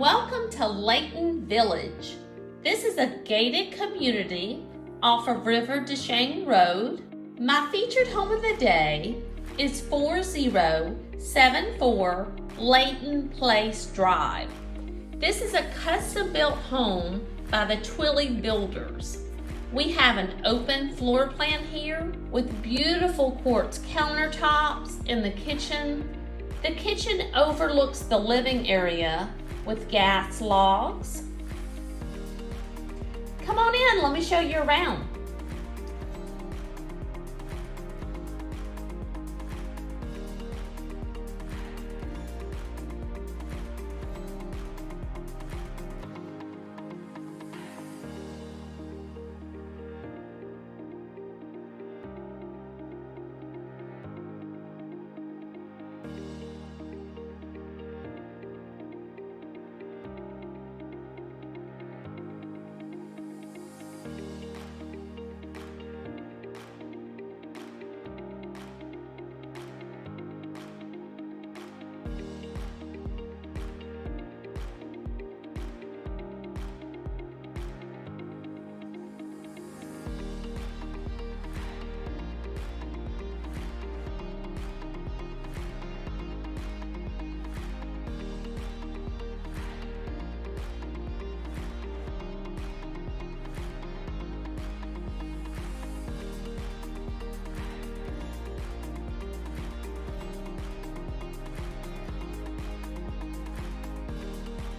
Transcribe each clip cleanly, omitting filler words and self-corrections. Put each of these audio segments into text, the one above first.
Welcome to Leighton Village. This is a gated community off of River Deschênes Road. My featured home of the day is 4074 Leighton Place Drive. This is a custom-built home by the Twilley Builders. We have an open floor plan here with beautiful quartz countertops in the kitchen. The kitchen overlooks the living area with gas logs. Come on in, let me show you around.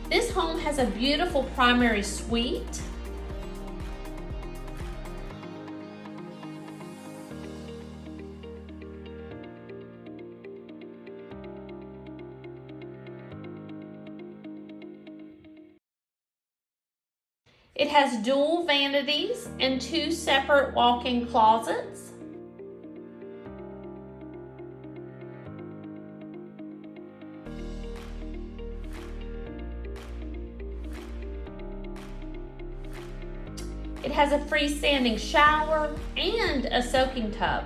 This home has a beautiful primary suite. It has dual vanities and 2 separate walk-in closets. It has a freestanding shower and a soaking tub.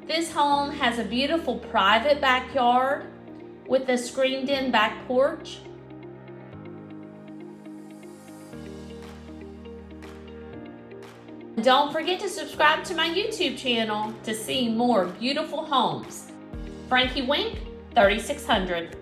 This home has a beautiful private backyard with a screened-in back porch. Don't forget to subscribe to my YouTube channel to see more beautiful homes. Frankie Wink, 3600.